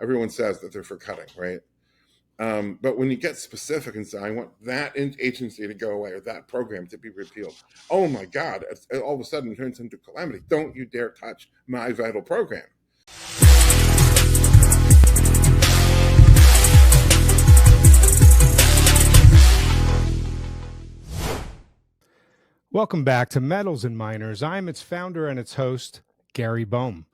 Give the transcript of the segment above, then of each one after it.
everyone says that they're for cutting, right? But when you get specific and say, I want that agency to go away or that program to be repealed, oh my God, it all of a sudden turns into calamity. Don't you dare touch my vital program. Welcome back to Metals and Miners. I'm its founder and its host, Gary Bohm.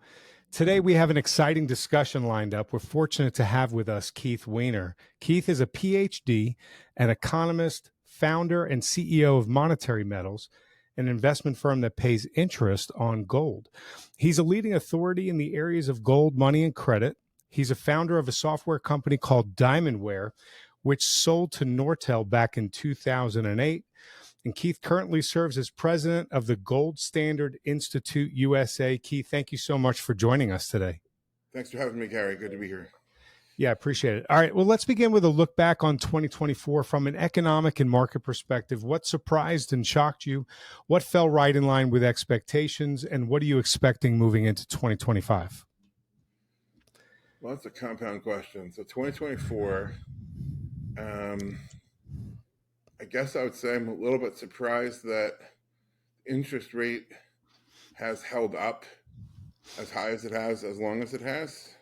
Today, we have an exciting discussion lined up. We're fortunate to have with us Keith Weiner. Keith is a PhD, an economist, founder, and CEO of Monetary Metals, an investment firm that pays interest on gold. He's a leading authority in the areas of gold, money, and credit. He's a founder of a software company called Diamondware, which sold to Nortel back in 2008. And Keith currently serves as president of the Gold Standard Institute USA. Keith, thank you so much for joining us today. Thanks for having me, Gary. Good to be here. Yeah, I appreciate it. All right, well, let's begin with a look back on 2024 from an economic and market perspective. What surprised and shocked you? What fell right in line with expectations? And what are you expecting moving into 2025? Well, that's a compound question. So 2024, I guess I would say I'm a little bit surprised that interest rate has held up as high as it has, as long as it has,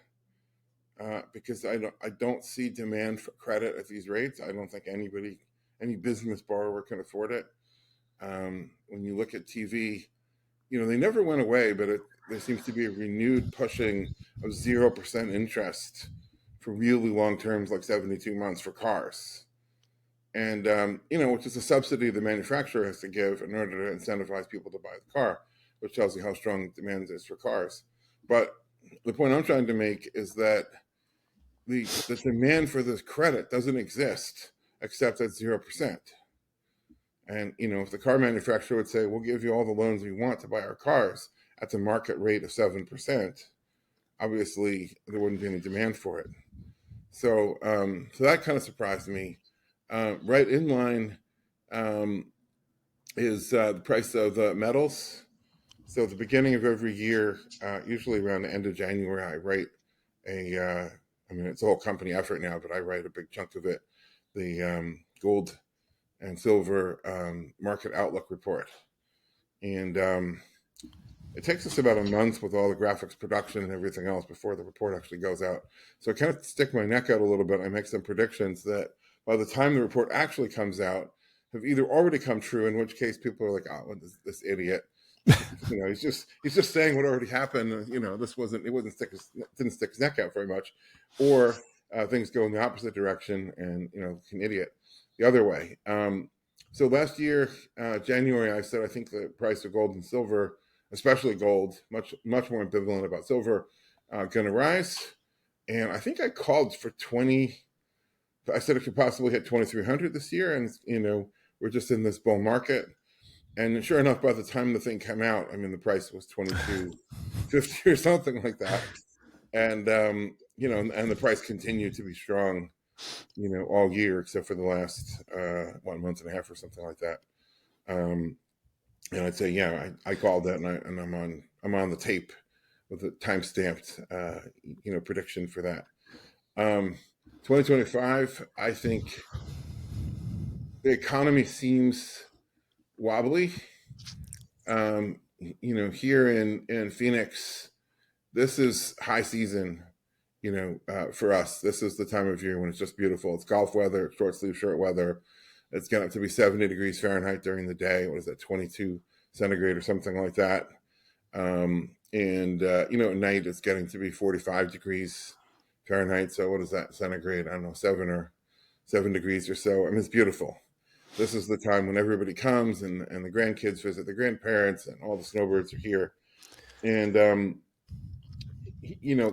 because I don't see demand for credit at these rates. I don't think any business borrower can afford it. When you look at TV, they never went away, but there seems to be a renewed pushing of 0% interest for really long terms, like 72 months for cars. And, which is a subsidy the manufacturer has to give in order to incentivize people to buy the car, which tells you how strong demand is for cars. But the point I'm trying to make is that the demand for this credit doesn't exist except at 0%. And, if the car manufacturer would say, we'll give you all the loans we want to buy our cars at the market rate of 7%, obviously there wouldn't be any demand for it. So that kind of surprised me. Right in line is the price of metals. So at the beginning of every year, usually around the end of January, I write it's a whole company effort now, but I write a big chunk of it, the gold and silver market outlook report. And it takes us about a month with all the graphics production and everything else before the report actually goes out. So I kind of stick my neck out a little bit. I make some predictions that by the time the report actually comes out, have either already come true, in which case people are like, "Oh, this idiot, he's just saying what already happened." Didn't stick his neck out very much, or things go in the opposite direction, and an idiot the other way. So last year, January, I said I think the price of gold and silver, especially gold, much more ambivalent about silver, going to rise, and I think I called for 20. I said it could possibly hit 2,300 this year, and we're just in this bull market. And sure enough, by the time the thing came out, the price was 22.50 or something like that, and and the price continued to be strong, all year except for the last 1 month and a half or something like that. And I'd say, yeah, I called that, and I'm on the tape with a time-stamped prediction for that. 2025, I think the economy seems wobbly. Here in Phoenix, this is high season, for us. This is the time of year when it's just beautiful. It's golf weather, short sleeve shirt weather. It's going to be 70 degrees Fahrenheit during the day. What is that, 22 centigrade or something like that? And at night it's getting to be 45 degrees Fahrenheit. So what is that, centigrade? I don't know, 7 degrees or so. It's beautiful. This is the time when everybody comes and the grandkids visit the grandparents, and all the snowbirds are here. And, the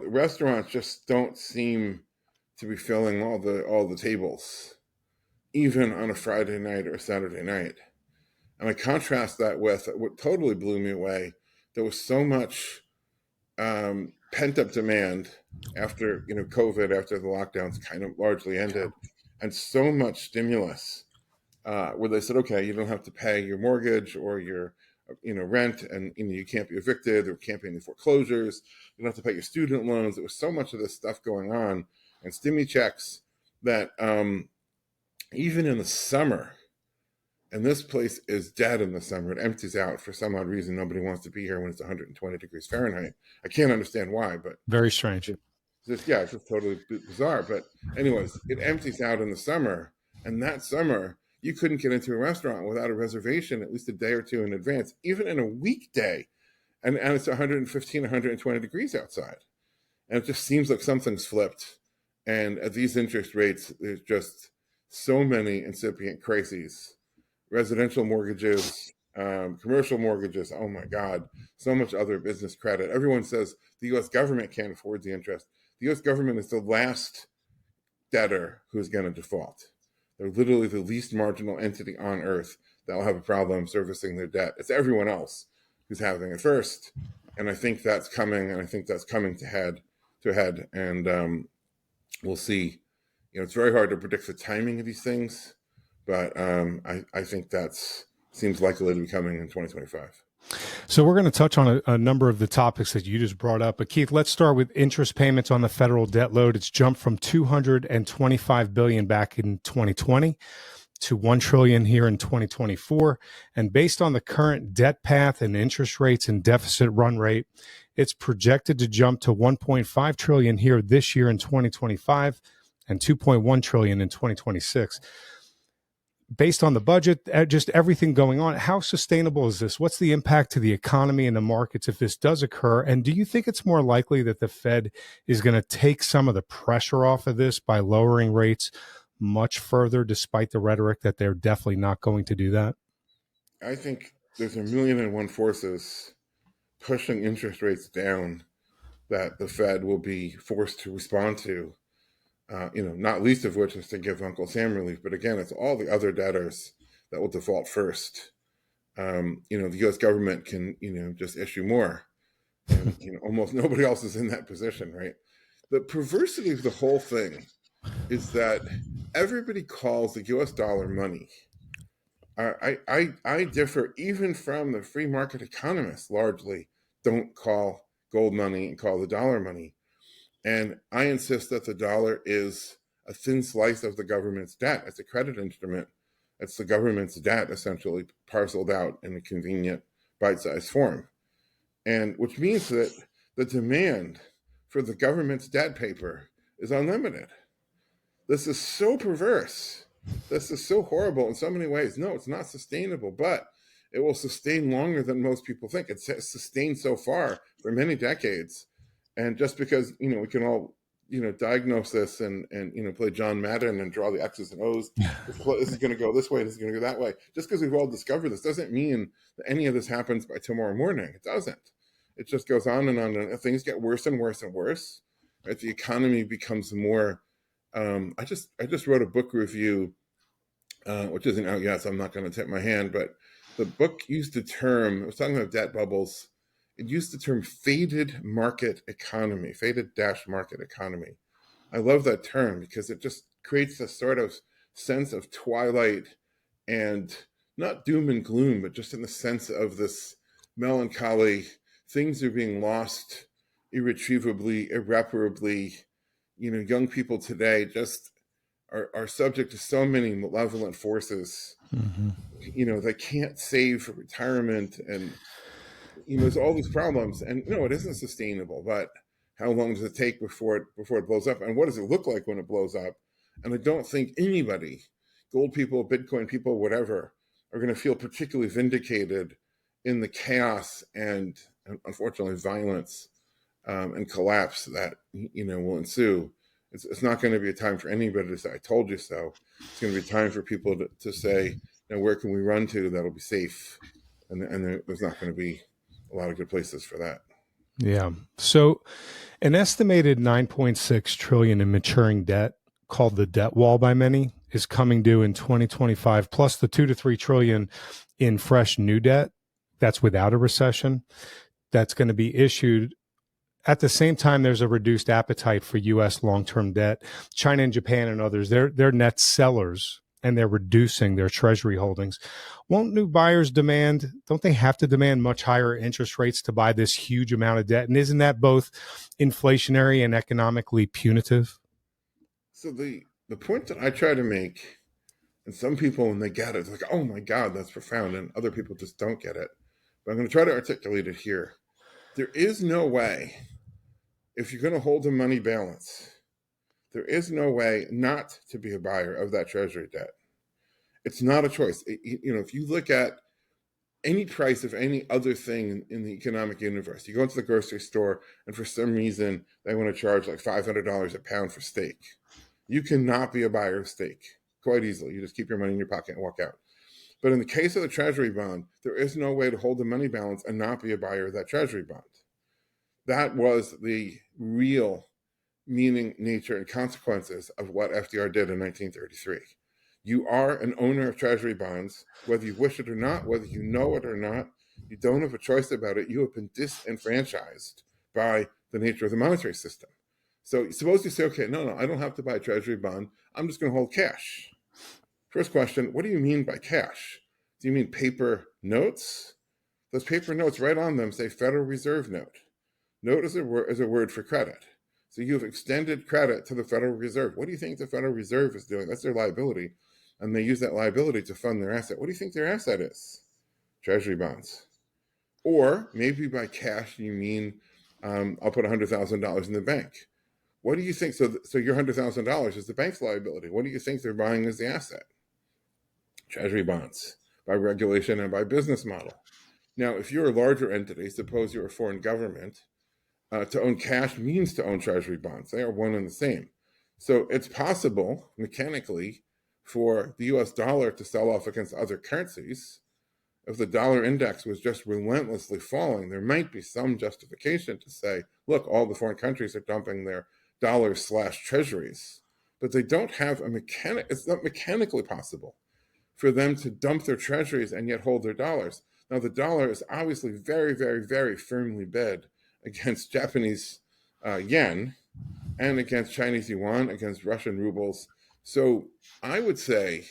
restaurants just don't seem to be filling all the tables, even on a Friday night or a Saturday night. And I contrast that with what totally blew me away. There was so much pent-up demand after COVID, after the lockdowns kind of largely ended, and so much stimulus where they said, okay, you don't have to pay your mortgage or your rent, and you can't be evicted, there can't be any foreclosures, you don't have to pay your student loans. There was so much of this stuff going on, and stimmy checks that even in the summer, and this place is dead in the summer, it empties out for some odd reason. Nobody wants to be here when it's 120 degrees Fahrenheit. I can't understand why, but very strange. It's just totally bizarre. But anyways, it empties out in the summer, and that summer you couldn't get into a restaurant without a reservation at least a day or two in advance, even in a weekday. And it's 115, 120 degrees outside. And it just seems like something's flipped. And at these interest rates, there's just so many incipient crises. Residential mortgages, commercial mortgages, oh my God, so much other business credit. Everyone says the U.S. government can't afford the interest. The U.S. government is the last debtor who's going to default. They're literally the least marginal entity on earth that will have a problem servicing their debt. It's everyone else who's having it first. And I think that's coming, to head. And we'll see. It's very hard to predict the timing of these things, but I think that's seems likely to be coming in 2025. So we're going to touch on a number of the topics that you just brought up. But Keith, let's start with interest payments on the federal debt load. It's jumped from $225 billion back in 2020 to $1 trillion here in 2024. And based on the current debt path and interest rates and deficit run rate, it's projected to jump to $1.5 trillion here this year in 2025 and $2.1 trillion in 2026. Based on the budget, just everything going on, how sustainable is this? What's the impact to the economy and the markets if this does occur? And do you think it's more likely that the Fed is going to take some of the pressure off of this by lowering rates much further, despite the rhetoric that they're definitely not going to do that? I think there's a million and one forces pushing interest rates down that the Fed will be forced to respond to. Not least of which is to give Uncle Sam relief. But again, it's all the other debtors that will default first. The U.S. government can, just issue more. And, almost nobody else is in that position, right? The perversity of the whole thing is that everybody calls the U.S. dollar money. I differ even from the free market economists largely don't call gold money and call the dollar money. And I insist that the dollar is a thin slice of the government's debt. It's a credit instrument. It's the government's debt essentially parceled out in a convenient bite-sized form. And which means that the demand for the government's debt paper is unlimited. This is so perverse. This is so horrible in so many ways. No, it's not sustainable, but it will sustain longer than most people think. It's sustained so far for many decades. And just because, we can all, diagnose this and play John Madden and draw the X's and O's, this is going to go this way, this is going to go that way. Just because we've all discovered this doesn't mean that any of this happens by tomorrow morning. It doesn't. It just goes on and on, and things get worse and worse and worse. Right? The economy becomes more. I just wrote a book review, which isn't out yet, so I'm not going to tip my hand. But the book used the term. I was talking about debt bubbles. It used the term faded market economy, faded-market economy. I love that term because it just creates a sort of sense of twilight and not doom and gloom, but just in the sense of this melancholy. Things are being lost irretrievably, irreparably. Young people today just are subject to so many malevolent forces. Mm-hmm. They can't save for retirement, and there's all these problems, and no, it isn't sustainable. But how long does it take before it blows up, and what does it look like when it blows up? And I don't think anybody, gold people, Bitcoin people, whatever, are going to feel particularly vindicated in the chaos and unfortunately violence and collapse that will ensue. It's not going to be a time for anybody to say "I told you so." It's going to be time for people to say, where can we run to that'll be safe? And there's not going to be a lot of good places for that. Yeah. So an estimated $9.6 trillion in maturing debt, called the debt wall by many, is coming due in 2025, plus the 2 to 3 trillion in fresh new debt. That's without a recession. That's going to be issued. At the same time, there's a reduced appetite for U.S. long-term debt. China and Japan and others, they're net sellers and they're reducing their treasury holdings. Won't new buyers don't they have to demand much higher interest rates to buy this huge amount of debt? And isn't that both inflationary and economically punitive? So the point that I try to make, and some people when they get it, it's like, oh my God, that's profound, and other people just don't get it. But I'm going to try to articulate it here. There is no way, if you're going to hold a money balance, there is no way not to be a buyer of that treasury debt. It's not a choice. If you look at any price of any other thing in the economic universe, you go into the grocery store and for some reason they want to charge like $500 a pound for steak. You cannot be a buyer of steak quite easily. You just keep your money in your pocket and walk out. But in the case of the treasury bond, there is no way to hold the money balance and not be a buyer of that treasury bond. That was the real meaning, nature, and consequences of what FDR did in 1933. You are an owner of treasury bonds, whether you wish it or not, whether you know it or not. You don't have a choice about it. You have been disenfranchised by the nature of the monetary system. So suppose you say, okay, no, I don't have to buy a treasury bond. I'm just going to hold cash. First question, what do you mean by cash? Do you mean paper notes? Those paper notes, right on them, say Federal Reserve note. Note is a word for credit. So you have extended credit to the Federal Reserve. What do you think the Federal Reserve is doing? That's their liability. And they use that liability to fund their asset. What do you think their asset is? Treasury bonds. Or maybe by cash, you mean I'll put $100,000 in the bank. What do you think? So your $100,000 is the bank's liability. What do you think they're buying as the asset? Treasury bonds, by regulation and by business model. Now, if you're a larger entity, suppose you're a foreign government, to own cash means to own treasury bonds. They are one and the same. So it's possible, mechanically, for the US dollar to sell off against other currencies. If the dollar index was just relentlessly falling, there might be some justification to say, look, all the foreign countries are dumping their dollars/treasuries. But they don't have it's not mechanically possible for them to dump their treasuries and yet hold their dollars. Now, the dollar is obviously very, very, very firmly bid against Japanese yen and against Chinese yuan, against Russian rubles. So I would say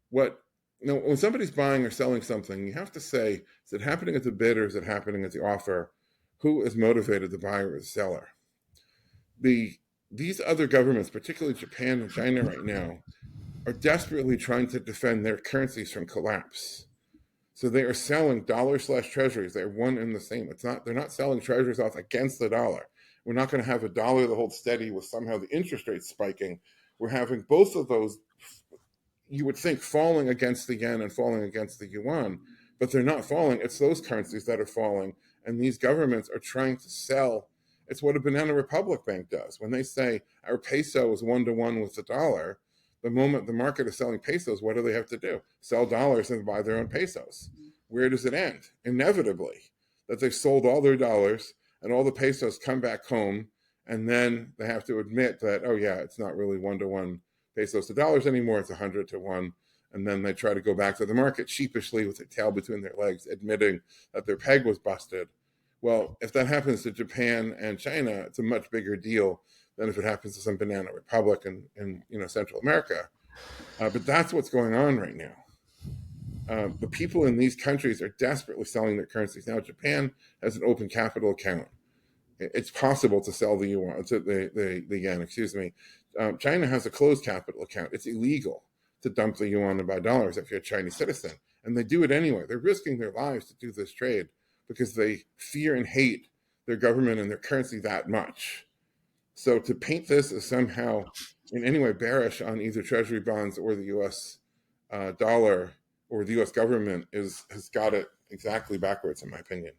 when somebody's buying or selling something, you have to say, is it happening at the bid or is it happening at the offer? Who is motivated, the buyer or the seller? These other governments, particularly Japan and China right now, are desperately trying to defend their currencies from collapse. So they are selling dollar/treasuries. They're one and the same. They're not selling treasuries off against the dollar. We're not going to have a dollar that holds steady with somehow the interest rates spiking. We're having both of those, you would think, falling against the yen and falling against the yuan, but they're not falling. It's those currencies that are falling. And these governments are trying to sell. It's what a Banana Republic Bank does. When they say our peso is 1-to-1 with the dollar, the moment the market is selling pesos, what do they have to do? Sell dollars and buy their own pesos. Where does it end? Inevitably, that they've sold all their dollars and all the pesos come back home, and then they have to admit that, oh yeah, it's not really 1-to-1 pesos to dollars anymore, it's 100-to-1. And then they try to go back to the market sheepishly with their tail between their legs, admitting that their peg was busted. Well, if that happens to Japan and China, it's a much bigger deal than if it happens to some Banana Republic in Central America. But that's what's going on right now. The people in these countries are desperately selling their currencies. Now, Japan has an open capital account. It's possible to sell the yuan, the yen, excuse me. China has a closed capital account. It's illegal to dump the yuan and buy dollars if you're a Chinese citizen. And they do it anyway. They're risking their lives to do this trade because they fear and hate their government and their currency that much. So to paint this as somehow in any way bearish on either treasury bonds or the U.S. Dollar or the U.S. government has got it exactly backwards, in my opinion.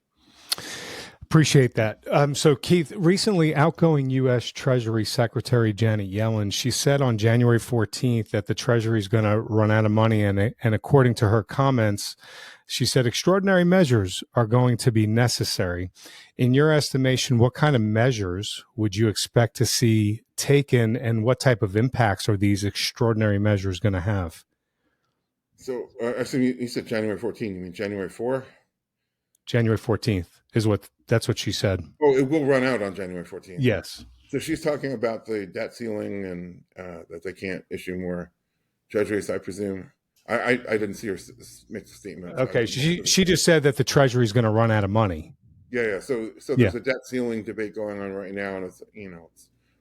Appreciate that. So, Keith, recently outgoing U.S. Treasury Secretary Janet Yellen, she said on January 14th that the Treasury is going to run out of money. And according to her comments, she said extraordinary measures are going to be necessary. In your estimation, what kind of measures would you expect to see taken, and what type of impacts are these extraordinary measures going to have? So, actually, you said January 14th. You mean January 4? January 14th that's what she said. Oh, it will run out on January 14th. Yes. So she's talking about the debt ceiling and that they can't issue more treasuries, I presume. I didn't see her make a statement. So Okay, she just said that the Treasury is going to run out of money. Yeah. So there's a debt ceiling debate going on right now, and it's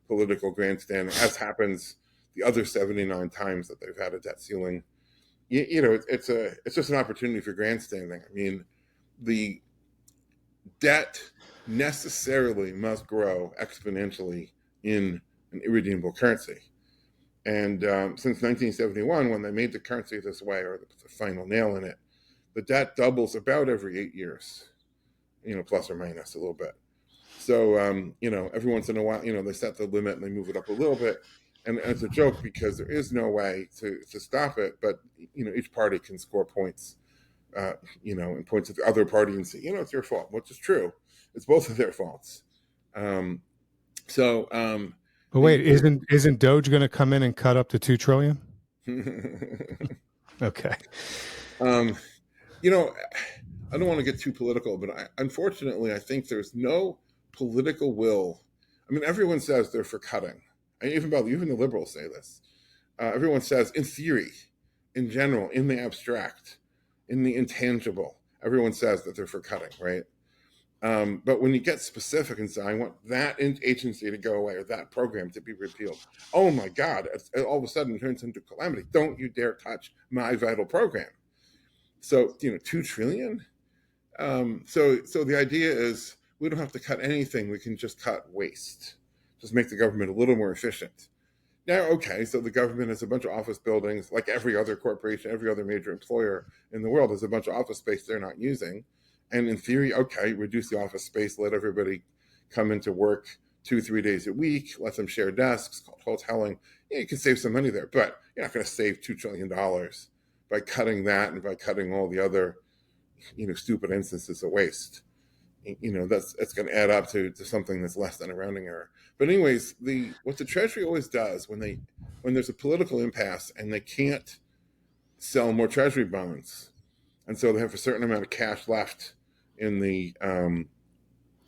political grandstanding, as happens the other 79 times that they've had a debt ceiling. It's just an opportunity for grandstanding. I mean, the debt necessarily must grow exponentially in an irredeemable currency. And since 1971, when they made the currency this way, or the final nail in it, the debt doubles about every 8 years, plus or minus a little bit. So, every once in a while, they set the limit and they move it up a little bit. And it's a joke because there is no way to stop it. But, each party can score points, and points at the other party and say, it's your fault, which is true. It's both of their faults. But wait, isn't Doge going to come in and cut up to $2 trillion? Okay. I don't want to get too political, but unfortunately, I think there's no political will. I mean, everyone says they're for cutting. And even the liberals say this. Everyone says, in theory, in general, in the abstract, in the intangible, everyone says that they're for cutting, right? But when you get specific and say, I want that agency to go away or that program to be repealed, oh my God, it all of a sudden turns into calamity. Don't you dare touch my vital program. So, $2 trillion. So the idea is we don't have to cut anything. We can just cut waste, just make the government a little more efficient. Now, okay, so the government has a bunch of office buildings, like every other corporation, every other major employer in the world has a bunch of office space they're not using. And in theory, okay, reduce the office space, let everybody come into work 2-3 days a week, let them share desks, hoteling. You can save some money there, but you're not going to save $2 trillion by cutting that and by cutting all the other, stupid instances of waste. It's going to add up to something that's less than a rounding error. But anyways, what the Treasury always does when there's a political impasse and they can't sell more Treasury bonds, and so they have a certain amount of cash left in the, I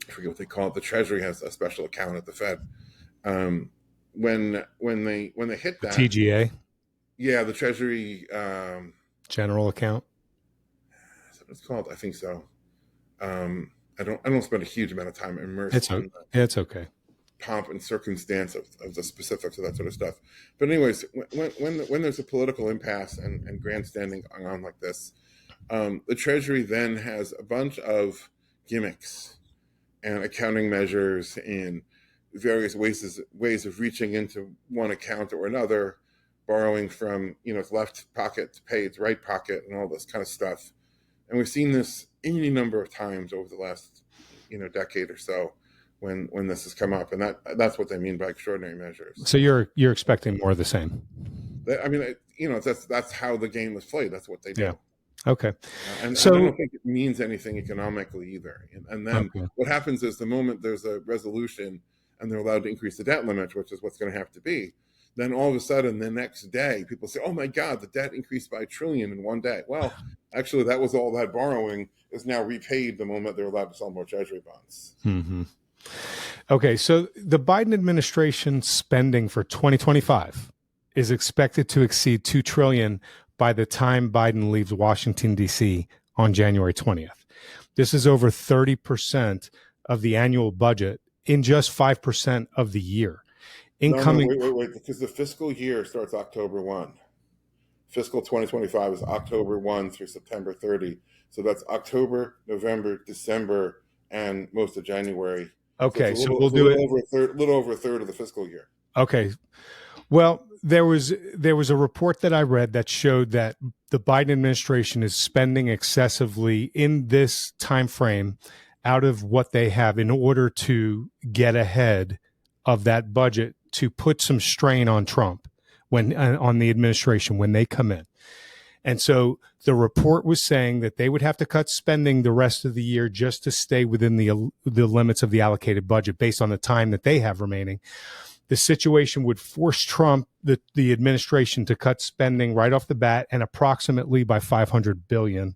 forget what they call it. The Treasury has a special account at the Fed. When they hit that TGA, yeah, the Treasury general account. Is that what it's called? I think so. I don't spend a huge amount of time immersed in it's okay. pomp and circumstance of the specifics of that sort of stuff. But anyways, when there's a political impasse and grandstanding going on like this, the Treasury then has a bunch of gimmicks and accounting measures and various ways of reaching into one account or another, borrowing from its left pocket to pay its right pocket and all this kind of stuff. And we've seen this any number of times over the last decade or so when this has come up, and that's what they mean by extraordinary measures. So you're expecting more of the same. I mean, that's how the game is played. That's what they do. Yeah. Okay. And I don't think it means anything economically either. And then what happens is the moment there's a resolution and they're allowed to increase the debt limit, which is what's going to have to be, then all of a sudden the next day people say, oh my God, the debt increased by $1 trillion in one day. Well, actually that was all that borrowing is now repaid the moment they're allowed to sell more Treasury bonds. Mm-hmm. Okay. So the Biden administration spending for 2025 is expected to exceed $2 trillion by the time Biden leaves Washington, D.C. on January 20th. This is over 30% of the annual budget in just 5% of the year. Wait, because the fiscal year starts October 1. Fiscal 2025 is October 1 through September 30. So that's October, November, December, and most of January. Okay, so we'll do it a little over a third of the fiscal year. Okay. Well, there was a report that I read that showed that the Biden administration is spending excessively in this time frame out of what they have in order to get ahead of that budget to put some strain on Trump on the administration when they come in. And so the report was saying that they would have to cut spending the rest of the year just to stay within the limits of the allocated budget based on the time that they have remaining. The situation would force Trump, the administration, to cut spending right off the bat and approximately by $500 billion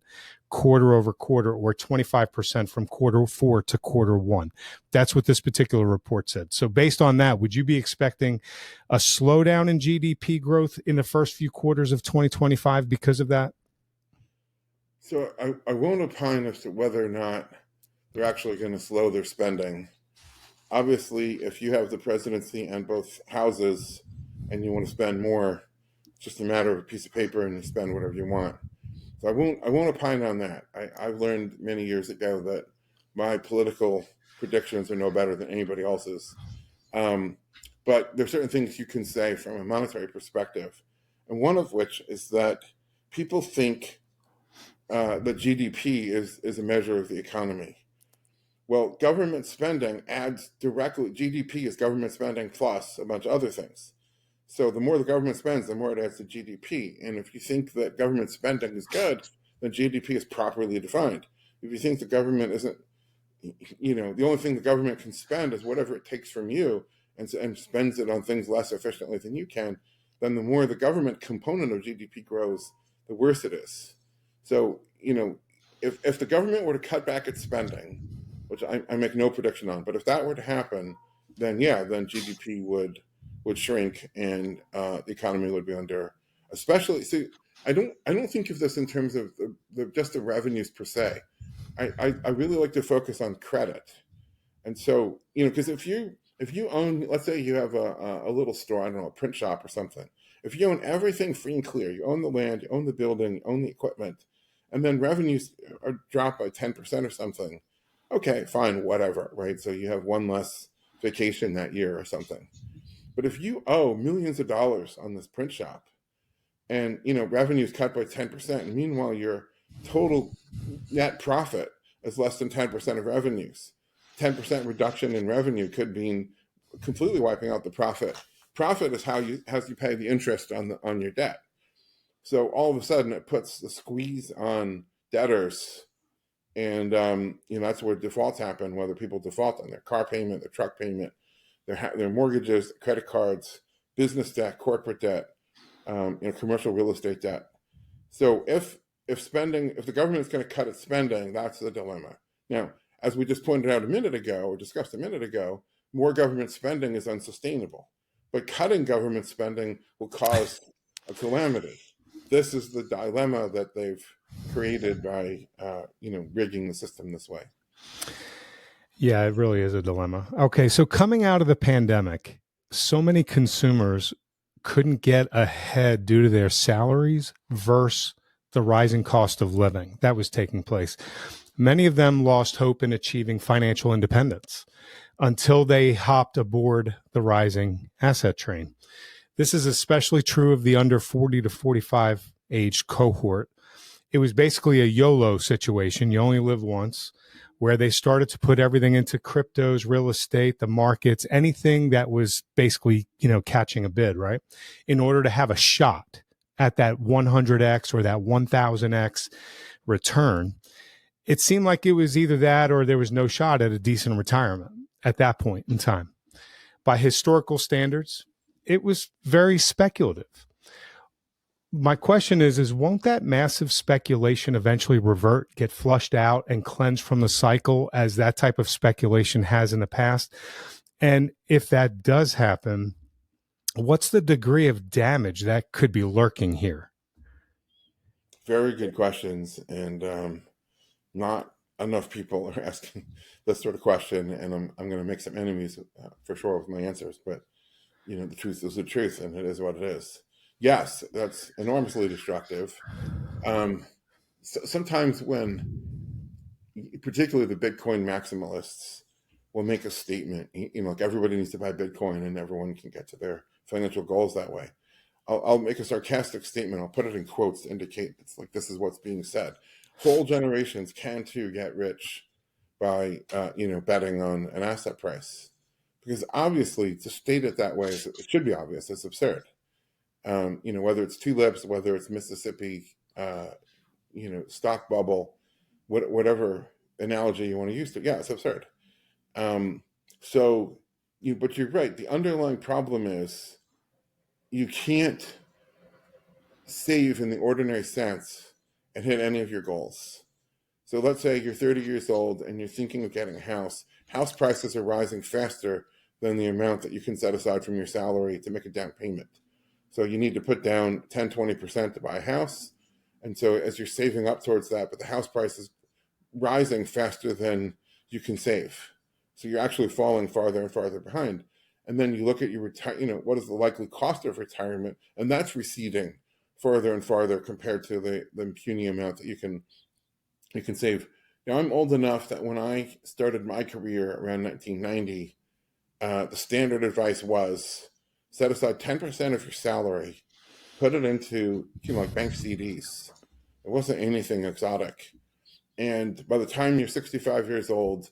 quarter over quarter, or 25% from quarter 4 to quarter 1. That's what this particular report said. So based on that, would you be expecting a slowdown in GDP growth in the first few quarters of 2025 because of that? So I won't opine as to whether or not they're actually going to slow their spending. Obviously, if you have the presidency and both houses and you want to spend more, it's just a matter of a piece of paper and you spend whatever you want. So I won't opine on that. I've learned many years ago that my political predictions are no better than anybody else's. But there are certain things you can say from a monetary perspective, and one of which is that people think that GDP is a measure of the economy. Well, government spending adds directly, GDP is government spending plus a bunch of other things. So the more the government spends, the more it adds to GDP. And if you think that government spending is good, then GDP is properly defined. If you think the government isn't, the only thing the government can spend is whatever it takes from you and spends it on things less efficiently than you can, then the more the government component of GDP grows, the worse it is. So, if the government were to cut back its spending, which I make no prediction on, but if that were to happen, then GDP would shrink and the economy would be under, especially. See, I don't think of this in terms of just the revenues per se. I really like to focus on credit, and so because if you own, let's say you have a little store, I don't know, a print shop or something. If you own everything free and clear, you own the land, you own the building, you own the equipment, and then revenues are dropped by 10% or something. Okay, fine, whatever, right? So you have one less vacation that year or something. But if you owe millions of dollars on this print shop and revenues cut by 10%, and meanwhile your total net profit is less than 10% of revenues, 10% reduction in revenue could mean completely wiping out the profit. Profit is how you pay the interest on your debt. So all of a sudden it puts the squeeze on debtors, and that's where defaults happen, whether people default on their car payment, their truck payment, their mortgages, credit cards, business debt, corporate debt, commercial real estate debt. So if the government is going to cut its spending, that's the dilemma. Now, as we just pointed out a minute ago, or discussed a minute ago, more government spending is unsustainable. But cutting government spending will cause a calamity. This is the dilemma that they've created by rigging the system this way. Yeah, it really is a dilemma. Okay, so coming out of the pandemic, so many consumers couldn't get ahead due to their salaries versus the rising cost of living that was taking place. Many of them lost hope in achieving financial independence until they hopped aboard the rising asset train. This is especially true of the under 40 to 45 age cohort. It was basically a YOLO situation. You only live once, where they started to put everything into cryptos, real estate, the markets, anything that was basically, catching a bid, right? In order to have a shot at that 100x or that 1000x return. It seemed like it was either that or there was no shot at a decent retirement at that point in time. By historical standards, it was very speculative. My question is won't that massive speculation eventually revert, get flushed out, and cleansed from the cycle as that type of speculation has in the past? And if that does happen, what's the degree of damage that could be lurking here? Very good questions, and not enough people are asking this sort of question, and I'm going to make some enemies for sure with my answers, but the truth is the truth, and it is what it is. Yes, that's enormously destructive. Sometimes when, particularly the Bitcoin maximalists, will make a statement, like everybody needs to buy Bitcoin and everyone can get to their financial goals that way. I'll make a sarcastic statement. I'll put it in quotes to indicate it's like this is what's being said. Whole generations can too get rich by betting on an asset price, because obviously to state it that way, it should be obvious. It's absurd. Whether it's tulips, whether it's Mississippi, stock bubble, whatever analogy you want to use to, it's absurd. But you're right. The underlying problem is you can't save in the ordinary sense and hit any of your goals. So let's say you're 30 years old and you're thinking of getting a house. House prices are rising faster than the amount that you can set aside from your salary to make a down payment. So you need to put down 10, 20% to buy a house. And so as you're saving up towards that, but the house price is rising faster than you can save. So you're actually falling farther and farther behind. And then you look at your what is the likely cost of retirement, and that's receding farther and farther compared to the puny amount that you can save. Now I'm old enough that when I started my career around 1990, the standard advice was set aside 10% of your salary, put it into like bank CDs. It wasn't anything exotic. And by the time you're 65 years old,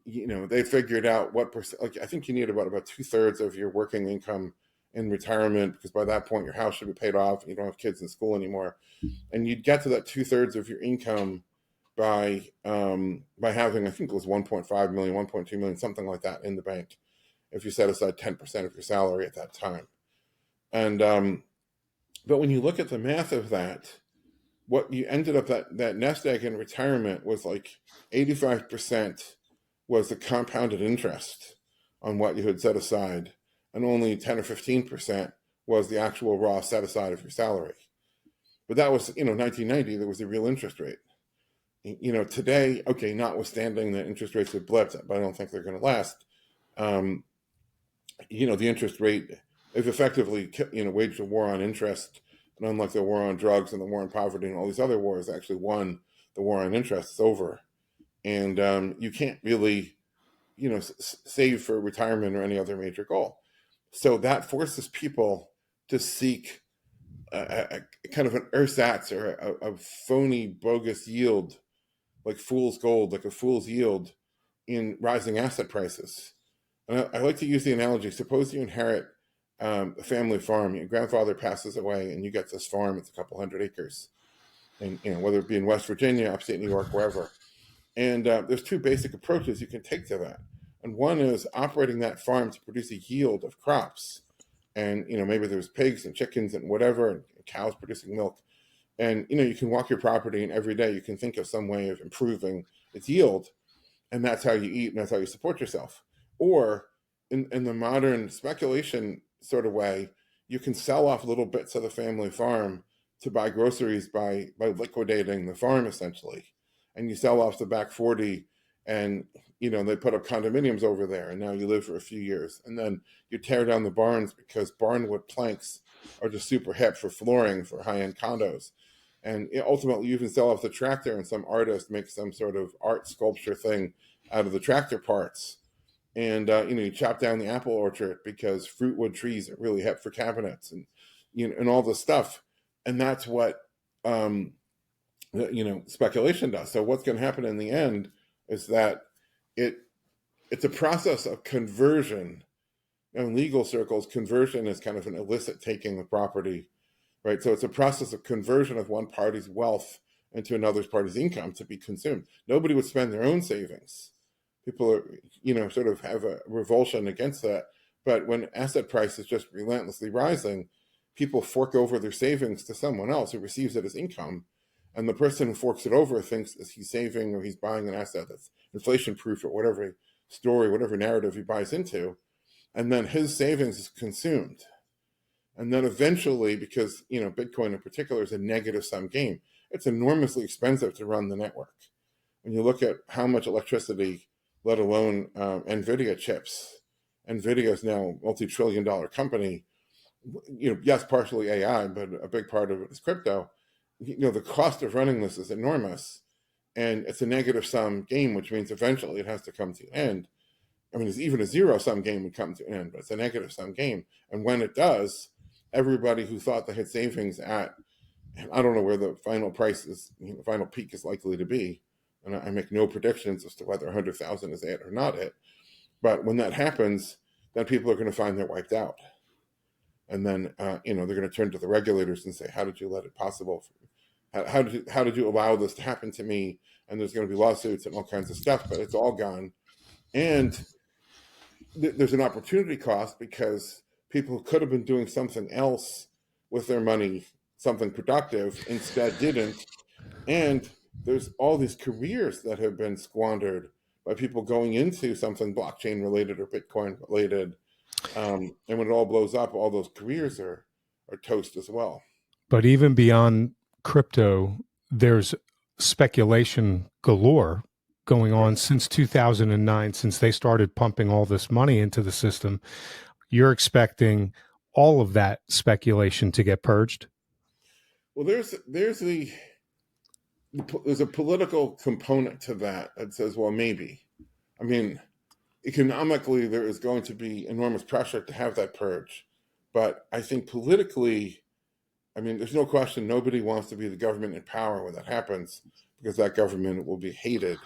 they figured out what percent. Like I think you need about 2/3 of your working income in retirement, because by that point your house should be paid off and you don't have kids in school anymore. And you'd get to that 2/3 of your income by having, I think it was 1.5 million, 1.2 million, something like that in the bank, if you set aside 10% of your salary at that time. And but when you look at the math of that, what you ended up that nest egg in retirement was like 85% was the compounded interest on what you had set aside, and only 10 or 15% was the actual raw set aside of your salary. But that was 1990. There was the real interest rate. Today, okay, notwithstanding that interest rates have blipped, but I don't think they're going to last. The interest rate, they've effectively waged a war on interest, and unlike the war on drugs and the war on poverty and all these other wars, actually won the war on interest. It's over. And you can't really, save for retirement or any other major goal. So that forces people to seek a kind of an ersatz, or a phony, bogus yield, like fool's gold, like a fool's yield in rising asset prices. And I like to use the analogy: suppose you inherit a family farm, your grandfather passes away, and you get this farm. It's a couple hundred acres, and whether it be in West Virginia, upstate New York, wherever. And there's two basic approaches you can take to that. And one is operating that farm to produce a yield of crops. And, maybe there's pigs and chickens and whatever, and cows producing milk. And, you can walk your property, and every day you can think of some way of improving its yield. And that's how you eat, and that's how you support yourself. Or in the modern speculation sort of way, you can sell off little bits of the family farm to buy groceries by liquidating the farm, essentially. And you sell off the back 40, and they put up condominiums over there, and now you live for a few years. And then you tear down the barns, because barnwood planks are just super hip for flooring for high-end condos. And ultimately you even sell off the tractor, and some artist makes some sort of art sculpture thing out of the tractor parts. And you chop down the apple orchard because fruitwood trees are really hip for cabinets, and and all this stuff. And that's what speculation does. So what's going to happen in the end is that it's a process of conversion. In legal circles, conversion is kind of an illicit taking of property, right? So it's a process of conversion of one party's wealth into another party's income to be consumed. Nobody would spend their own savings. People are, sort of have a revulsion against that. But when asset prices just relentlessly rising, people fork over their savings to someone else who receives it as income. And the person who forks it over thinks he's saving, or he's buying an asset that's inflation proof, or whatever story, whatever narrative he buys into. And then his savings is consumed. And then eventually, because, Bitcoin in particular is a negative sum game, it's enormously expensive to run the network. When you look at how much electricity, let alone NVIDIA chips, NVIDIA is now a multi-trillion-dollar company. Yes, partially AI, but a big part of it is crypto. The cost of running this is enormous, and it's a negative sum game, which means eventually it has to come to an end. I mean, it's even a zero sum game would come to an end, but it's a negative sum game. And when it does, everybody who thought they had savings at, I don't know where the final price is, the final peak is likely to be. And I make no predictions as to whether 100,000 is it or not it. But when that happens, then people are going to find they're wiped out. And then, they're going to turn to the regulators and say, how did you let it possible? How did you allow this to happen to me? And there's going to be lawsuits and all kinds of stuff, but it's all gone. And there's an opportunity cost, because people who could have been doing something else with their money, something productive, instead didn't. And there's all these careers that have been squandered by people going into something blockchain related or Bitcoin related. And when it all blows up, all those careers are toast as well. But even beyond crypto, there's speculation galore going on since 2009, since they started pumping all this money into the system. You're expecting all of that speculation to get purged? Well, there's a political component to that says, well, maybe. I mean, economically, there is going to be enormous pressure to have that purge, but I think politically, I mean, there's no question nobody wants to be the government in power when that happens, because that government will be hated,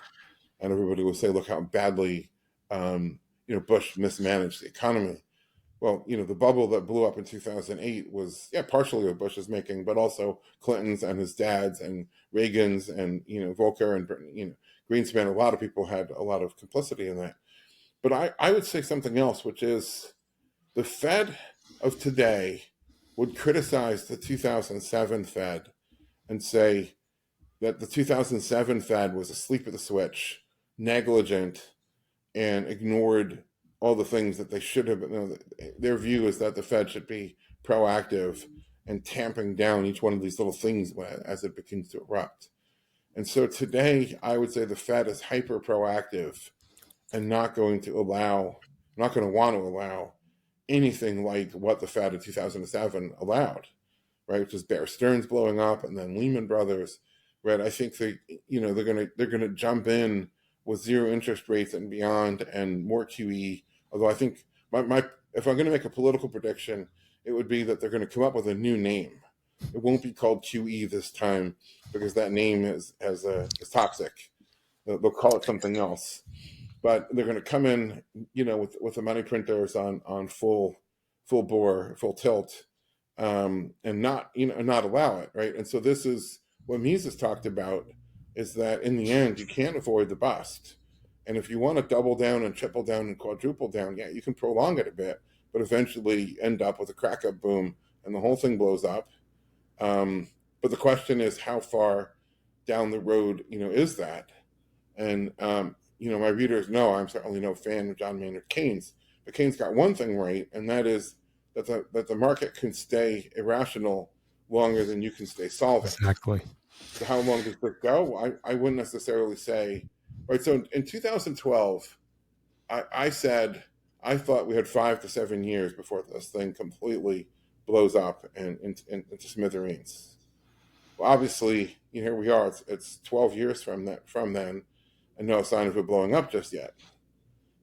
and everybody will say, "Look how badly, Bush mismanaged the economy." Well, the bubble that blew up in 2008 was, partially what Bush is making, but also Clinton's and his dad's and Reagan's and Volcker and Greenspan. A lot of people had a lot of complicity in that. But I would say something else, which is the Fed of today would criticize the 2007 Fed and say that the 2007 Fed was asleep at the switch, negligent, and ignored all the things that they should have. Their view is that the Fed should be proactive and tamping down each one of these little things as it begins to erupt. And so today, I would say the Fed is hyper proactive and not going to want to allow anything like what the Fed in 2007 allowed, right? Which is Bear Stearns blowing up and then Lehman Brothers, right? I think they're gonna jump in with zero interest rates and beyond and more QE. Although I think if I'm going to make a political prediction, it would be that they're going to come up with a new name. It won't be called QE this time because that name is toxic. They'll call it something else. But they're going to come in, with the money printers on full bore, full tilt, and not allow it, right? And so this is what Mises talked about, is that in the end you can't avoid the bust, and if you want to double down and triple down and quadruple down, you can prolong it a bit, but eventually you end up with a crack up boom and the whole thing blows up. But the question is, how far down the road is that? And my readers know I'm certainly no fan of John Maynard Keynes, but Keynes got one thing right, and that is that the market can stay irrational longer than you can stay solvent. Exactly. So how long does it go? I wouldn't necessarily say, right? So in 2012, I said I thought we had 5 to 7 years before this thing completely blows up and into smithereens. Well, obviously, here we are. It's 12 years from then, and no sign of it blowing up just yet.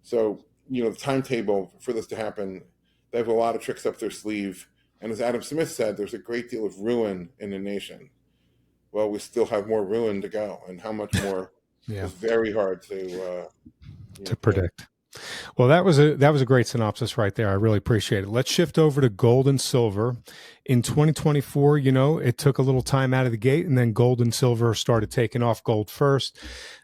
So, the timetable for this to happen, they have a lot of tricks up their sleeve. And as Adam Smith said, there's a great deal of ruin in the nation. Well, we still have more ruin to go, and how much more is very hard to predict. Well, that was a great synopsis right there. I really appreciate it. Let's shift over to gold and silver. In 2024, it took a little time out of the gate, and then gold and silver started taking off. Gold first.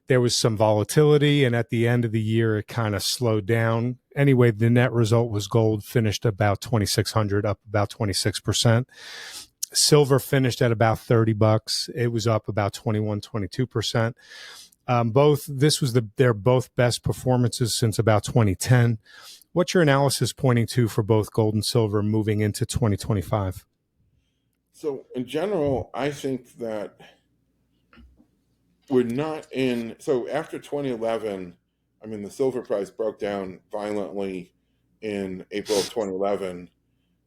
There was some volatility, and at the end of the year, it kind of slowed down. Anyway, the net result was gold finished about 2,600, up about 26%. Silver finished at about $30. It was up about 21, 22%. They're both best performances since about 2010. What's your analysis pointing to for both gold and silver moving into 2025? So in general, I think that we're not in. So after 2011, the silver price broke down violently in April of 2011.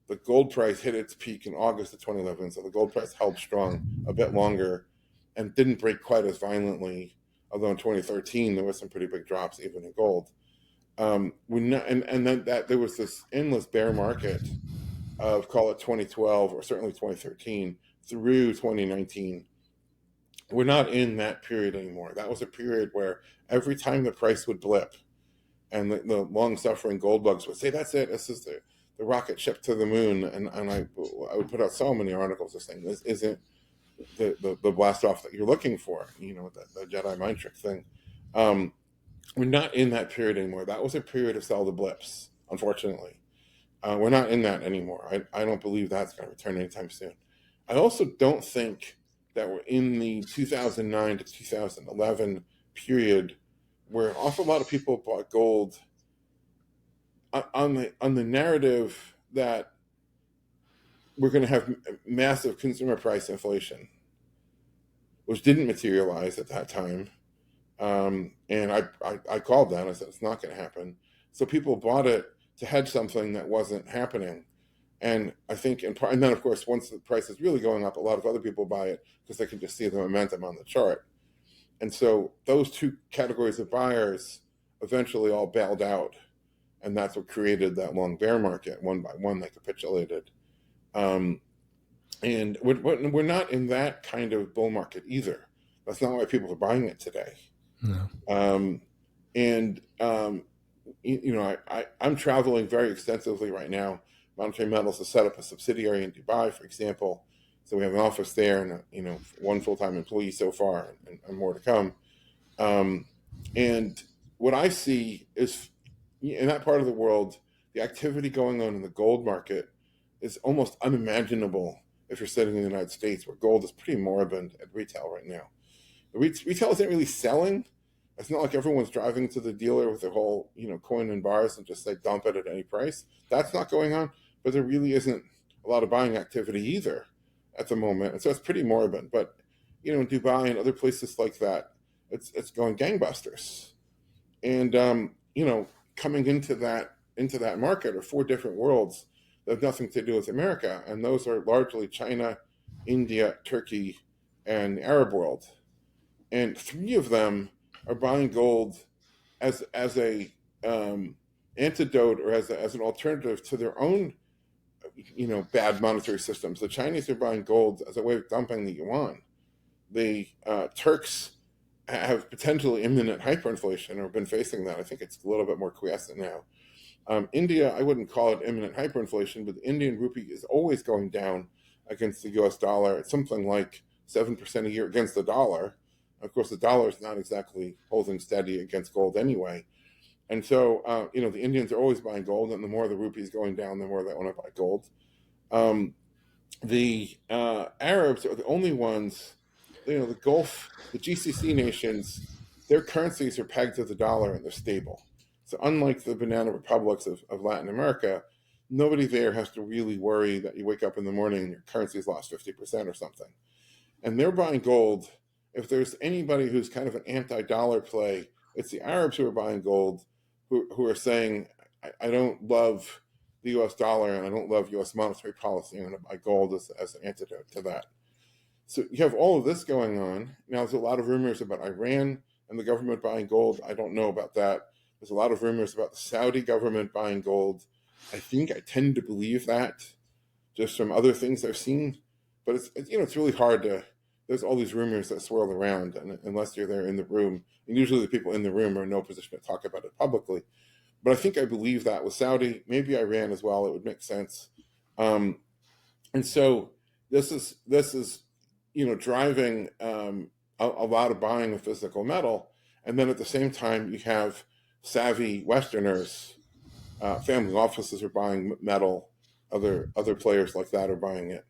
The gold price hit its peak in August of 2011. So the gold price held strong a bit longer and didn't break quite as violently. Although in 2013 there was some pretty big drops even in gold. And then there was this endless bear market of, call it 2012 or certainly 2013 through 2019. We're not in that period anymore. That was a period where every time the price would blip, and the long-suffering gold bugs would say, "That's it. This is the rocket ship to the moon." And I would put out so many articles just saying, "This isn't the blast off that you're looking for," the Jedi mind trick thing. We're not in that period anymore. That was a period of sell the blips, unfortunately. We're not in that anymore. I don't believe that's going to return anytime soon. I also don't think that were in the 2009 to 2011 period, where an awful lot of people bought gold on the narrative that we're going to have massive consumer price inflation, which didn't materialize at that time. And I called that. I said it's not going to happen. So people bought it to hedge something that wasn't happening. And I think in part, and then of course, once the price is really going up, a lot of other people buy it because they can just see the momentum on the chart. And so those two categories of buyers eventually all bailed out. And that's what created that long bear market. One by one, they capitulated. And we're not in that kind of bull market either. That's not why people are buying it today. No. I'm traveling very extensively right now. Monetary Metals has set up a subsidiary in Dubai, for example. So we have an office there and, one full-time employee so far and more to come. And what I see is in that part of the world, the activity going on in the gold market is almost unimaginable if you're sitting in the United States, where gold is pretty moribund at retail right now. The retail isn't really selling. It's not like everyone's driving to the dealer with their whole, coin in bars and just like dump it at any price. That's not going on, but there really isn't a lot of buying activity either at the moment. And so it's pretty moribund. But, in Dubai and other places like that, it's going gangbusters. And, coming into that market are four different worlds that have nothing to do with America. And those are largely China, India, Turkey, and the Arab world. And three of them are buying gold as a antidote or as an alternative to their own bad monetary systems. The Chinese are buying gold as a way of dumping the yuan. The Turks have potentially imminent hyperinflation or have been facing that. I think it's a little bit more quiescent now. India, I wouldn't call it imminent hyperinflation, but the Indian rupee is always going down against the US dollar. It's something like 7% a year against the dollar. Of course, the dollar is not exactly holding steady against gold anyway. And so, the Indians are always buying gold, and the more the rupee is going down, the more they want to buy gold. The Arabs are the only ones, the Gulf, the GCC nations, their currencies are pegged to the dollar and they're stable. So unlike the banana republics of Latin America, nobody there has to really worry that you wake up in the morning and your currency's lost 50% or something. And they're buying gold. If there's anybody who's kind of an anti-dollar play, it's the Arabs who are buying gold, who are saying, I don't love the US dollar and I don't love US monetary policy. I'm going to buy gold as an antidote to that. So you have all of this going on. Now, there's a lot of rumors about Iran and the government buying gold. I don't know about that. There's a lot of rumors about the Saudi government buying gold. I tend to believe that just from other things I've seen. But it's really hard to, there's all these rumors that swirl around, and unless you're there in the room, and usually the people in the room are in no position to talk about it publicly. But I believe that with Saudi, maybe Iran as well, it would make sense. And so this is driving a lot of buying of physical metal. And then at the same time, you have savvy Westerners, family offices are buying metal, other players like that are buying it.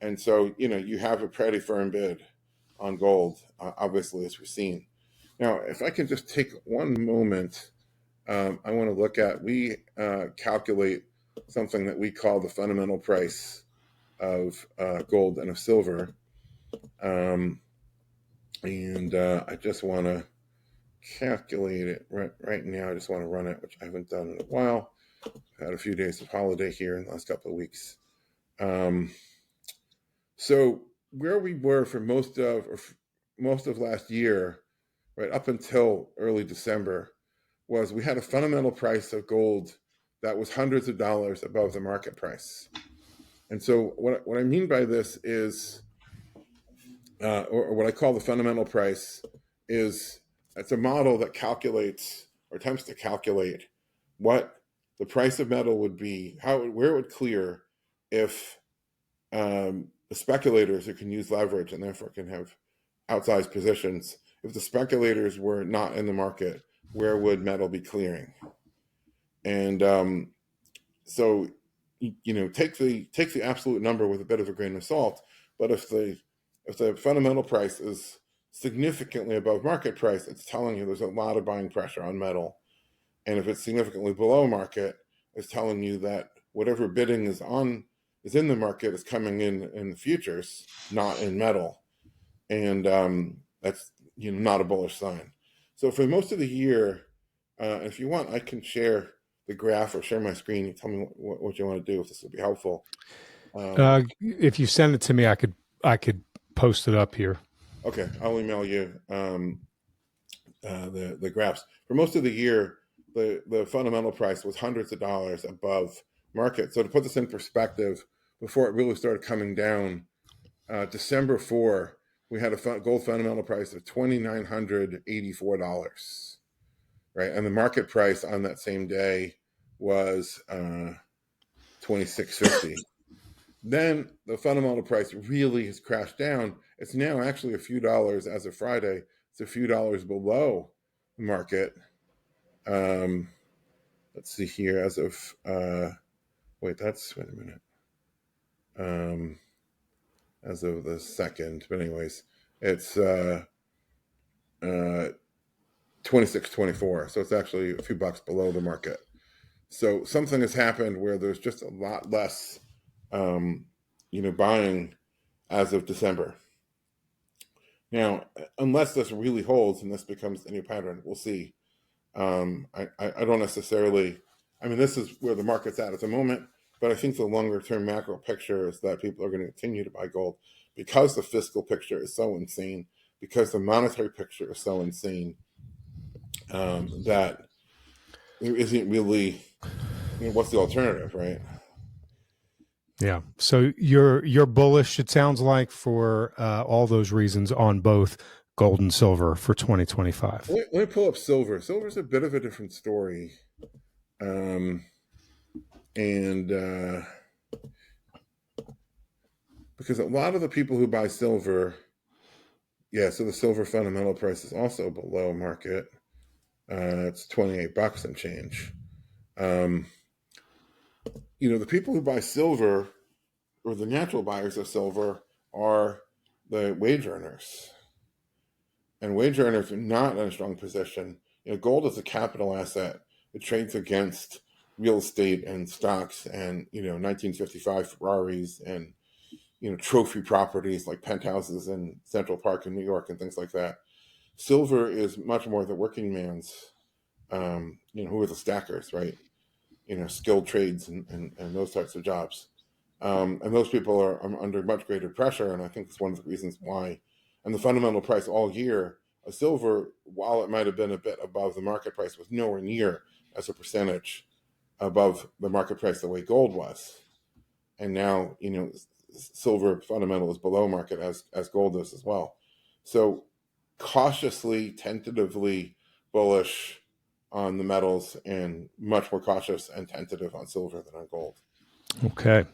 And so, you have a pretty firm bid on gold, obviously, as we've seen. Now, if I can just take one moment, I want to look at, we calculate something that we call the fundamental price of gold and of silver. And I just want to calculate it right now. I just want to run it, which I haven't done in a while. I've had a few days of holiday here in the last couple of weeks. So where we were for most of last year, right up until early December, was we had a fundamental price of gold that was hundreds of dollars above the market price. And so what I mean by this is, or what I call the fundamental price, is it's a model that calculates or attempts to calculate what the price of metal would be, where it would clear if the speculators who can use leverage and therefore can have outsized positions, if the speculators were not in the market, where would metal be clearing? And so take the absolute number with a bit of a grain of salt. But if the If the fundamental price is significantly above market price, it's telling you there's a lot of buying pressure on metal. And if it's significantly below market, it's telling you that whatever bidding is in the market is coming in the futures, not in metal. And that's not a bullish sign. So for most of the year, if you want, I can share the graph or share my screen. You tell me what you want to do, if this would be helpful. If you send it to me, I could post it up here. Okay, I'll email you the graphs. For most of the year, the fundamental price was hundreds of dollars above market. So to put this in perspective, before it really started coming down, December 4, we had a gold fundamental price of $2,984, right? And the market price on that same day was $2,650. Then the fundamental price really has crashed down. It's now actually a few dollars as of Friday. It's a few dollars below the market. Let's see here as of, wait a minute. As of the 2nd, but anyways, it's 26.24. So it's actually a few bucks below the market. So something has happened where there's just a lot less buying as of December. Now, unless this really holds and this becomes the new pattern, we'll see. I don't necessarily, this is where the market's at the moment, but I think the longer term macro picture is that people are going to continue to buy gold because the fiscal picture is so insane, because the monetary picture is so insane, that there isn't really, what's the alternative, right? Yeah. So you're bullish, it sounds like, for all those reasons on both gold and silver for 2025. Let me pull up silver. Silver's a bit of a different story. Because a lot of the people who buy silver, so the silver fundamental price is also below market. It's $28 and change. The people who buy silver, or the natural buyers of silver, are the wage earners. And wage earners are not in a strong position. Gold is a capital asset. It trades against real estate and stocks and 1955 Ferraris and trophy properties like penthouses in Central Park in New York and things like that. Silver is much more the working man's, who are the stackers, right? Skilled trades and those types of jobs. And those people are under much greater pressure, and I think it's one of the reasons why. And the fundamental price all year of silver, while it might have been a bit above the market price, was nowhere near as a percentage above the market price the way gold was. And now, silver fundamental is below market as gold is as well. So cautiously, tentatively bullish on the metals and much more cautious and tentative on silver than on gold. Okay.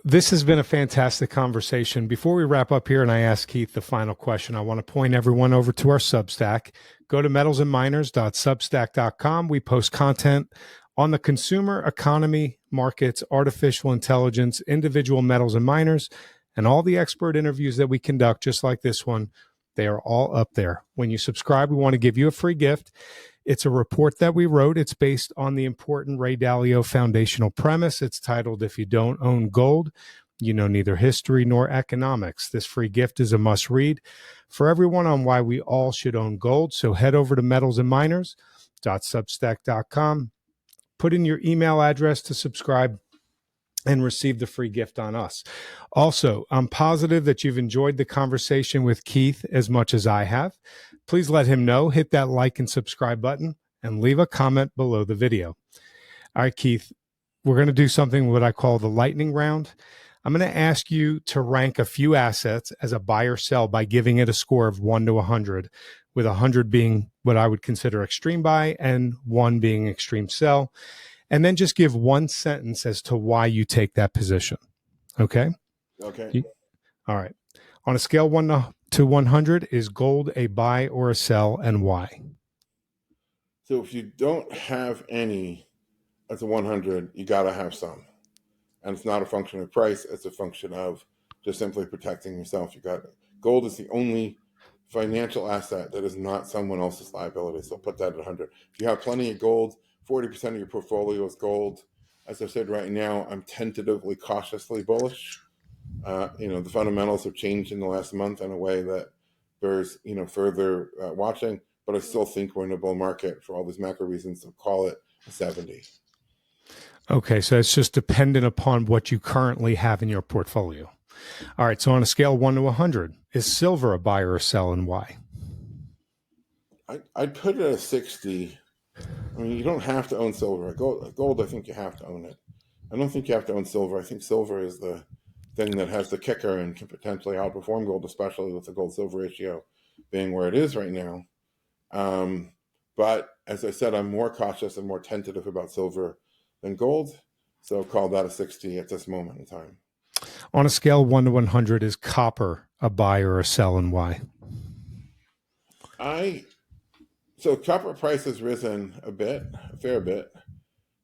This has been a fantastic conversation. Before we wrap up here and I ask Keith the final question, I want to point everyone over to our Substack. Go to metalsandminers.substack.com. We post content on the consumer, economy, markets, artificial intelligence, individual metals and miners, and all the expert interviews that we conduct, just like this one. They are all up there. When you subscribe, we want to give you a free gift. It's a report that we wrote. It's based on the important Ray Dalio foundational premise. It's titled, "If You Don't Own Gold, You Know Neither History Nor Economics." This free gift is a must read for everyone on why we all should own gold. So head over to metalsandminers.substack.com, put in your email address to subscribe, and receive the free gift on us. Also, I'm positive that you've enjoyed the conversation with Keith as much as I have. Please let him know, hit that like and subscribe button, and leave a comment below the video. All right, Keith, we're going to do something what I call the lightning round. I'm going to ask you to rank a few assets as a buy or sell by giving it a score of 1 to 100, with 100 being what I would consider extreme buy and 1 being extreme sell. And then just give one sentence as to why you take that position. Okay? Okay. All right. On a scale 1 to 100, is gold a buy or a sell, and why? So if you don't have any as a 100, you got to have some. And it's not a function of price. It's a function of just simply protecting yourself. gold is the only financial asset that is not someone else's liability. So put that at 100. If you have plenty of gold, 40% of your portfolio is gold. As I said, right now, I'm tentatively cautiously bullish. The fundamentals have changed in the last month in a way that bears, further watching, but I still think we're in a bull market for all these macro reasons, so call it a 70. Okay, so it's just dependent upon what you currently have in your portfolio. All right, so on a scale of 1 to 100, is silver a buy or a sell, and why? I'd put it at a 60. I mean, you don't have to own silver. Gold, I think you have to own it. I don't think you have to own silver. I think silver is the thing that has the kicker and can potentially outperform gold, especially with the gold-silver ratio being where it is right now. But as I said, I'm more cautious and more tentative about silver than gold. So call that a 60 at this moment in time. On a scale of 1 to 100, is copper a buy or a sell, and why? So copper price has risen a fair bit.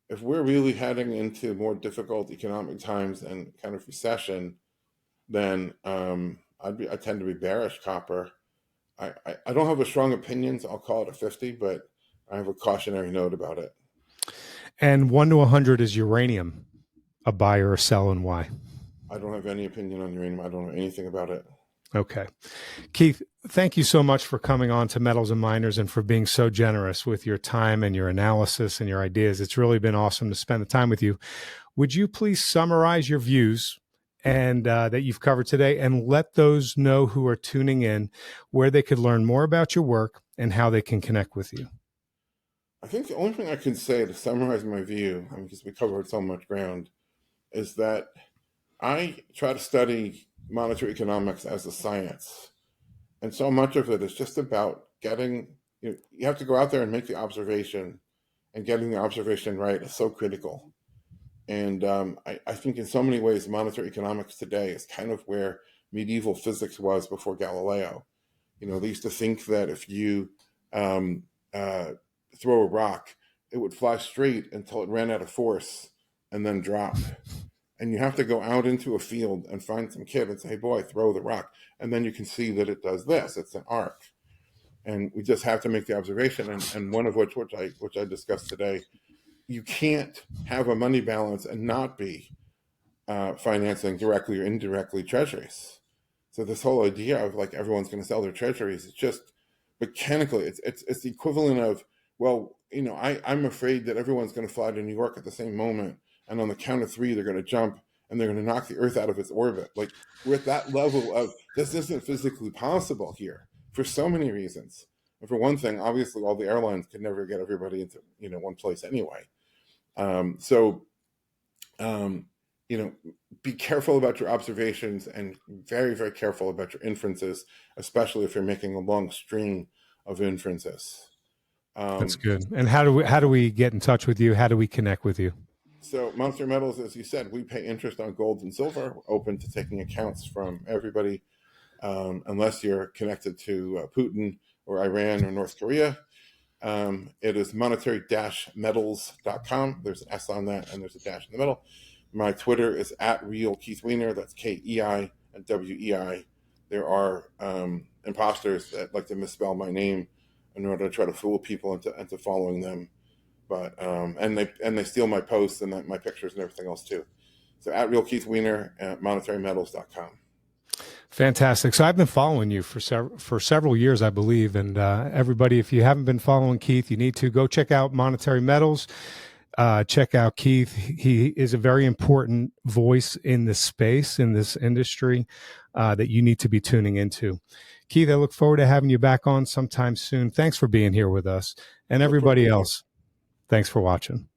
If we're really heading into more difficult economic times and kind of recession, then I tend to be bearish copper. I don't have a strong opinion, so I'll call it a 50, but I have a cautionary note about it. And 1 to 100, is uranium a buy or a sell, and why? I don't have any opinion on uranium. I don't know anything about it. Okay. Keith, thank you so much for coming on to Metals and Miners and for being so generous with your time and your analysis and your ideas. It's really been awesome to spend the time with you. Would you please summarize your views and that you've covered today, and let those know who are tuning in where they could learn more about your work and how they can connect with you? I think the only thing I can say to summarize my view, because we covered so much ground, is that I try to study monetary economics as a science. And so much of it is just about getting, you have to go out there and make the observation, and getting the observation right is so critical. And I think in so many ways, monetary economics today is kind of where medieval physics was before Galileo. They used to think that if you throw a rock, it would fly straight until it ran out of force and then drop. And you have to go out into a field and find some kid and say, hey, boy, throw the rock. And then you can see that it does this. It's an arc. And we just have to make the observation. And one of which I discussed today, you can't have a money balance and not be financing directly or indirectly treasuries. So this whole idea of like everyone's going to sell their treasuries, it's just mechanically, it's the equivalent of, well, I'm afraid that everyone's going to fly to New York at the same moment. And on the count of 3, they're going to jump and they're going to knock the Earth out of its orbit. Like, we're at that level of, this isn't physically possible here for so many reasons. And for one thing, obviously, all the airlines could never get everybody into, one place anyway. Be careful about your observations and very, very careful about your inferences, especially if you're making a long string of inferences. That's good. And how do we get in touch with you? How do we connect with you? So Monster Metals, as you said, we pay interest on gold and silver. We're open to taking accounts from everybody, unless you're connected to Putin or Iran or North Korea. It is monetary-metals.com. There's an S on that, and there's a dash in the middle. My Twitter is @RealKeithWeiner. That's KEI and WEI. There are imposters that like to misspell my name in order to try to fool people into following them. But and they steal my posts and my pictures and everything else too. So @RealKeithWeiner at monetarymetals.com. Fantastic. So I've been following you for several years, I believe. And everybody, if you haven't been following Keith, you need to go check out Monetary Metals. Check out Keith. He is a very important voice in this space, in this industry, that you need to be tuning into. Keith, I look forward to having you back on sometime soon. Thanks for being here with us. And everybody else, thanks for watching.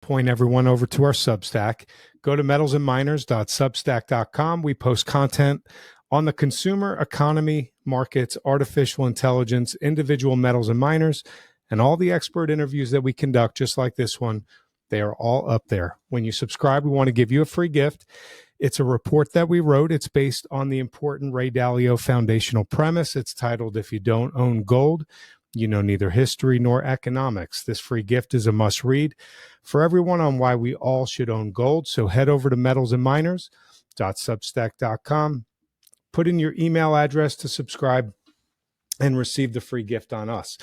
Point everyone over to our Substack. Go to metalsandminers.substack.com. We post content on the consumer, economy, markets, artificial intelligence, individual metals and miners, and all the expert interviews that we conduct, just like this one. They are all up there. When you subscribe, we want to give you a free gift. It's a report that we wrote. It's based on the important Ray Dalio foundational premise. It's titled, If You Don't Own Gold, You Know Neither History Nor Economics. This free gift is a must read for everyone on why we all should own gold. So head over to Metals and Miners gary.bohm.substack.com. Put in your email address to subscribe and receive the free gift on us.